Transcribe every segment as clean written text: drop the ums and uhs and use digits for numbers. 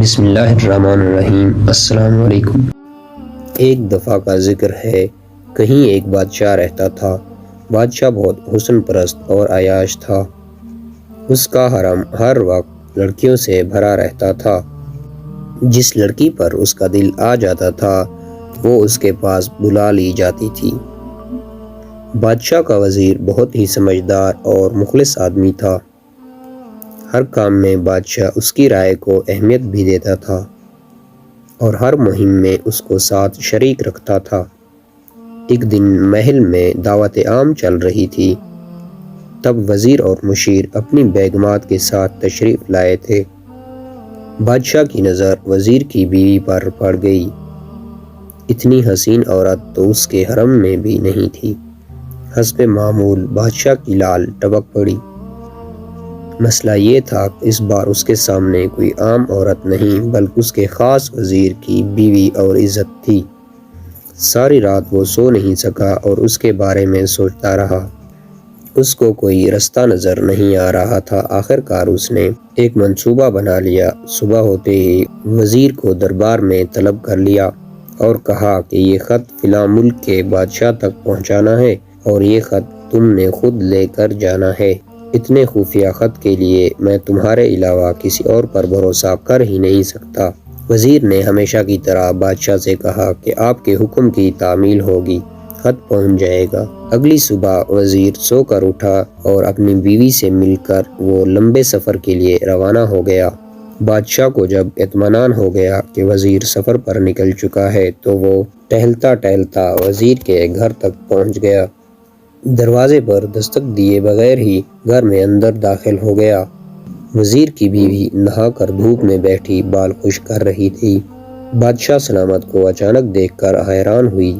بسم اللہ الرحمن الرحیم۔ السلام علیکم۔ ایک دفعہ کا ذکر ہے، کہیں ایک بادشاہ رہتا تھا۔ بادشاہ بہت حسن پرست اور عیاش تھا۔ اس کا حرم ہر وقت لڑکیوں سے بھرا رہتا تھا۔ جس لڑکی پر اس کا دل آ جاتا تھا وہ اس کے پاس بلا لی جاتی تھی۔ بادشاہ کا وزیر بہت ہی سمجھدار اور مخلص آدمی تھا۔ ہر کام میں بادشاہ اس کی رائے کو اہمیت بھی دیتا تھا اور ہر مہم میں اس کو ساتھ شریک رکھتا تھا۔ ایک دن محل میں دعوت عام چل رہی تھی، تب وزیر اور مشیر اپنی بیگمات کے ساتھ تشریف لائے تھے۔ بادشاہ کی نظر وزیر کی بیوی پر پڑ گئی۔ اتنی حسین عورت تو اس کے حرم میں بھی نہیں تھی۔ حسب معمول بادشاہ کی لال ٹپک پڑی۔ مسئلہ یہ تھا کہ اس بار اس کے سامنے کوئی عام عورت نہیں بلکہ اس کے خاص وزیر کی بیوی اور عزت تھی۔ ساری رات وہ سو نہیں سکا اور اس کے بارے میں سوچتا رہا۔ اس کو کوئی رستہ نظر نہیں آ رہا تھا۔ آخر کار اس نے ایک منصوبہ بنا لیا۔ صبح ہوتے ہی وزیر کو دربار میں طلب کر لیا اور کہا کہ یہ خط فلاں ملک کے بادشاہ تک پہنچانا ہے اور یہ خط تم نے خود لے کر جانا ہے۔ اتنے خفیہ خط کے لیے میں تمہارے علاوہ کسی اور پر بھروسہ کر ہی نہیں سکتا۔ وزیر نے ہمیشہ کی طرح بادشاہ سے کہا کہ آپ کے حکم کی تعمیل ہوگی، خط پہنچ جائے گا۔ اگلی صبح وزیر سو کر اٹھا اور اپنی بیوی سے مل کر وہ لمبے سفر کے لیے روانہ ہو گیا۔ بادشاہ کو جب اطمینان ہو گیا کہ وزیر سفر پر نکل چکا ہے تو وہ ٹہلتا ٹہلتا وزیر کے گھر تک پہنچ گیا۔ دروازے پر دستک دیے بغیر ہی گھر میں اندر داخل ہو گیا۔ وزیر کی بیوی نہا کر دھوپ میں بیٹھی بال خشک کر رہی تھی۔ بادشاہ سلامت کو اچانک دیکھ کر حیران ہوئی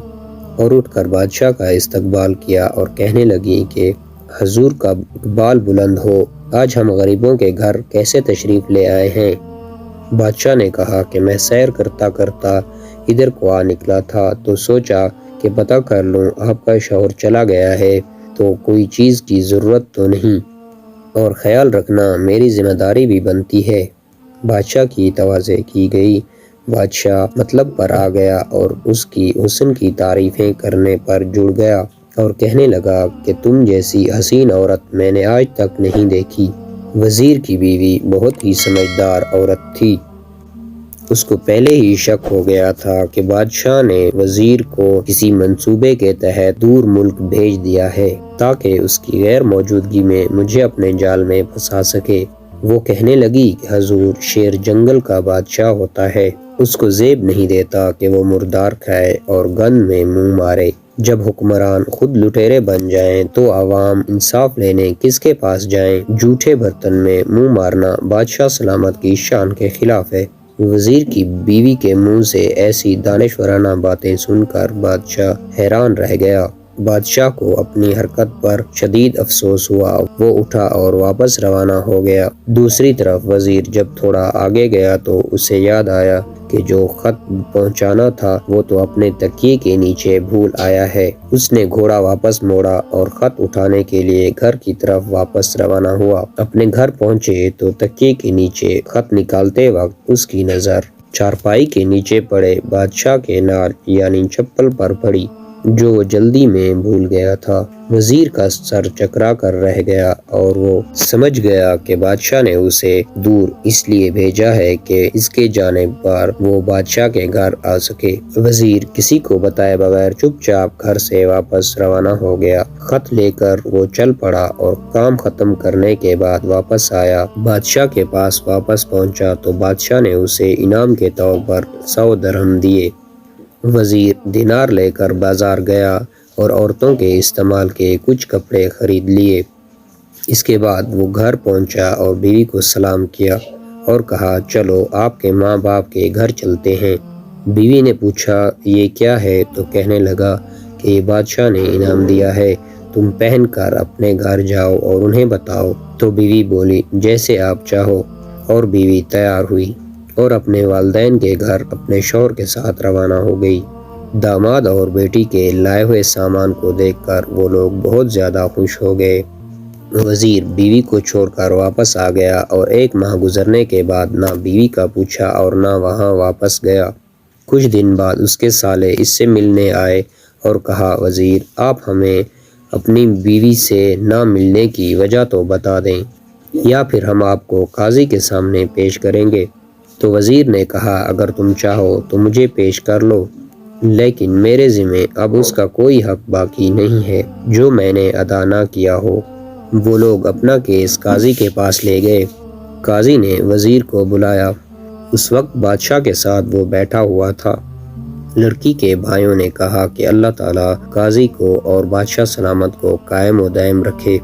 اور اٹھ کر بادشاہ کا استقبال کیا اور کہنے لگی کہ حضور کا اقبال بلند ہو، آج ہم غریبوں کے گھر کیسے تشریف لے آئے ہیں؟ بادشاہ نے کہا کہ میں سیر کرتا کرتا ادھر کو آ نکلا تھا تو سوچا کہ پتہ کر لوں آپ کا شوہر چلا گیا ہے تو کوئی چیز کی ضرورت تو نہیں، اور خیال رکھنا میری ذمہ داری بھی بنتی ہے۔ بادشاہ کی تواضع کی گئی۔ بادشاہ مطلب پر آ گیا اور اس کی حسن کی تعریفیں کرنے پر جڑ گیا اور کہنے لگا کہ تم جیسی حسین عورت میں نے آج تک نہیں دیکھی۔ وزیر کی بیوی بہت ہی سمجھدار عورت تھی۔ اس کو پہلے ہی شک ہو گیا تھا کہ بادشاہ نے وزیر کو کسی منصوبے کے تحت دور ملک بھیج دیا ہے تاکہ اس کی غیر موجودگی میں مجھے اپنے جال میں پھنسا سکے۔ وہ کہنے لگی کہ حضور شیر جنگل کا بادشاہ ہوتا ہے، اس کو زیب نہیں دیتا کہ وہ مردار کھائے اور گند میں منہ مارے۔ جب حکمران خود لٹیرے بن جائیں تو عوام انصاف لینے کس کے پاس جائیں؟ جھوٹے برتن میں منہ مارنا بادشاہ سلامت کی شان کے خلاف ہے۔ وزیر کی بیوی کے منہ سے ایسی دانشورانہ باتیں سن کر بادشاہ حیران رہ گیا۔ بادشاہ کو اپنی حرکت پر شدید افسوس ہوا۔ وہ اٹھا اور واپس روانہ ہو گیا۔ دوسری طرف وزیر جب تھوڑا آگے گیا تو اسے یاد آیا کہ جو خط پہنچانا تھا وہ تو اپنے تکیے کے نیچے بھول آیا ہے۔ اس نے گھوڑا واپس موڑا اور خط اٹھانے کے لیے گھر کی طرف واپس روانہ ہوا۔ اپنے گھر پہنچے تو تکیے کے نیچے خط نکالتے وقت اس کی نظر چارپائی کے نیچے پڑے بادشاہ کے نال یعنی چپل پر پڑی جو وہ جلدی میں بھول گیا تھا۔ وزیر کا سر چکرا کر رہ گیا اور وہ سمجھ گیا کہ بادشاہ نے اسے دور اس لیے بھیجا ہے کہ اس کے جانے پر وہ بادشاہ کے گھر آ سکے۔ وزیر کسی کو بتائے بغیر چپ چاپ گھر سے واپس روانہ ہو گیا۔ خط لے کر وہ چل پڑا اور کام ختم کرنے کے بعد واپس آیا۔ بادشاہ کے پاس واپس پہنچا تو بادشاہ نے اسے انعام کے طور پر 100 درہم دیے۔ وزیر دینار لے کر بازار گیا اور عورتوں کے استعمال کے کچھ کپڑے خرید لیے۔ اس کے بعد وہ گھر پہنچا اور بیوی کو سلام کیا اور کہا چلو آپ کے ماں باپ کے گھر چلتے ہیں۔ بیوی نے پوچھا یہ کیا ہے تو کہنے لگا کہ یہ بادشاہ نے انعام دیا ہے، تم پہن کر اپنے گھر جاؤ اور انہیں بتاؤ۔ تو بیوی بولی جیسے آپ چاہو، اور بیوی تیار ہوئی اور اپنے والدین کے گھر اپنے شوہر کے ساتھ روانہ ہو گئی۔ داماد اور بیٹی کے لائے ہوئے سامان کو دیکھ کر وہ لوگ بہت زیادہ خوش ہو گئے۔ وزیر بیوی کو چھوڑ کر واپس آ گیا اور 1 ماہ گزرنے کے بعد نہ بیوی کا پوچھا اور نہ وہاں واپس گیا۔ کچھ دن بعد اس کے سالے اس سے ملنے آئے اور کہا وزیر آپ ہمیں اپنی بیوی سے نہ ملنے کی وجہ تو بتا دیں یا پھر ہم آپ کو قاضی کے سامنے پیش کریں گے۔ تو وزیر نے کہا اگر تم چاہو تو مجھے پیش کر لو، لیکن میرے ذمہ اب اس کا کوئی حق باقی نہیں ہے جو میں نے ادا نہ کیا ہو۔ وہ لوگ اپنا کیس قاضی کے پاس لے گئے۔ قاضی نے وزیر کو بلایا۔ اس وقت بادشاہ کے ساتھ وہ بیٹھا ہوا تھا۔ لڑکی کے بھائیوں نے کہا کہ اللہ تعالیٰ قاضی کو اور بادشاہ سلامت کو قائم و دائم رکھے۔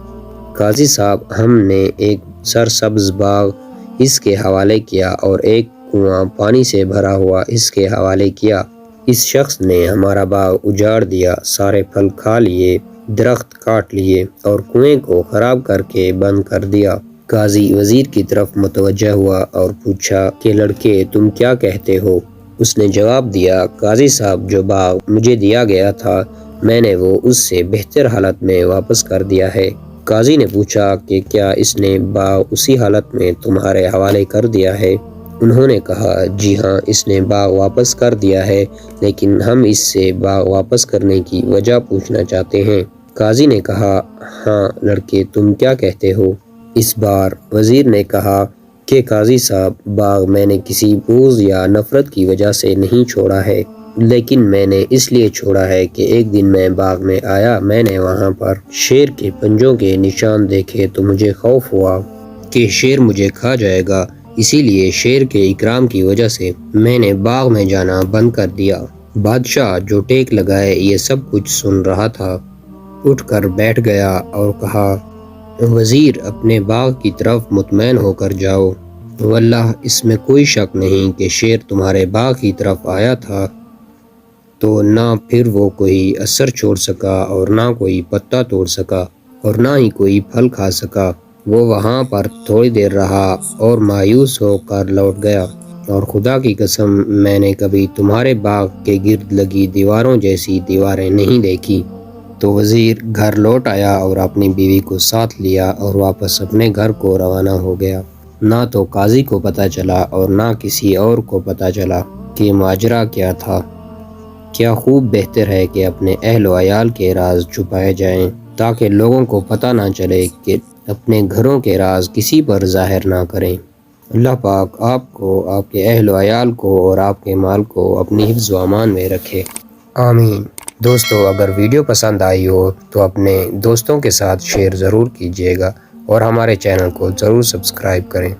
قاضی صاحب ہم نے ایک سرسبز باغ اس کے حوالے کیا اور ایک کنواں پانی سے بھرا ہوا اس کے حوالے کیا۔ اس شخص نے ہمارا باغ اجاڑ دیا، سارے پھل کھا لیے، درخت کاٹ لیے اور کنویں کو خراب کر کے بند کر دیا۔ قاضی وزیر کی طرف متوجہ ہوا اور پوچھا کہ لڑکے تم کیا کہتے ہو؟ اس نے جواب دیا قاضی صاحب جو باغ مجھے دیا گیا تھا میں نے وہ اس سے بہتر حالت میں واپس کر دیا ہے۔ قاضی نے پوچھا کہ کیا اس نے باغ اسی حالت میں تمہارے حوالے کر دیا ہے؟ انہوں نے کہا جی ہاں اس نے باغ واپس کر دیا ہے، لیکن ہم اس سے باغ واپس کرنے کی وجہ پوچھنا چاہتے ہیں۔ قاضی نے کہا ہاں لڑکے تم کیا کہتے ہو؟ اس بار وزیر نے کہا کہ قاضی صاحب باغ میں نے کسی بغض یا نفرت کی وجہ سے نہیں چھوڑا ہے، لیکن میں نے اس لیے چھوڑا ہے کہ ایک دن میں باغ میں آیا، میں نے وہاں پر شیر کے پنجوں کے نشان دیکھے تو مجھے خوف ہوا کہ شیر مجھے کھا جائے گا، اسی لیے شیر کے اکرام کی وجہ سے میں نے باغ میں جانا بند کر دیا۔ بادشاہ جو ٹیک لگائے یہ سب کچھ سن رہا تھا اٹھ کر بیٹھ گیا اور کہا وزیر اپنے باغ کی طرف مطمئن ہو کر جاؤ، واللہ اس میں کوئی شک نہیں کہ شیر تمہارے باغ کی طرف آیا تھا تو نہ پھر وہ کوئی اثر چھوڑ سکا اور نہ کوئی پتا توڑ سکا اور نہ ہی کوئی پھل کھا سکا۔ وہ وہاں پر تھوڑی دیر رہا اور مایوس ہو کر لوٹ گیا، اور خدا کی قسم میں نے کبھی تمہارے باغ کے گرد لگی دیواروں جیسی دیواریں نہیں دیکھی۔ تو وزیر گھر لوٹ آیا اور اپنی بیوی کو ساتھ لیا اور واپس اپنے گھر کو روانہ ہو گیا۔ نہ تو قاضی کو پتہ چلا اور نہ کسی اور کو پتہ چلا کہ ماجرا کیا تھا۔ کیا خوب بہتر ہے کہ اپنے اہل و عیال کے راز چھپائے جائیں تاکہ لوگوں کو پتہ نہ چلے کہ اپنے گھروں کے راز کسی پر ظاہر نہ کریں۔ اللہ پاک آپ کو، آپ کے اہل و عیال کو اور آپ کے مال کو اپنی حفظ و امان میں رکھے، آمین۔ دوستو اگر ویڈیو پسند آئی ہو تو اپنے دوستوں کے ساتھ شیئر ضرور کیجیے گا اور ہمارے چینل کو ضرور سبسکرائب کریں۔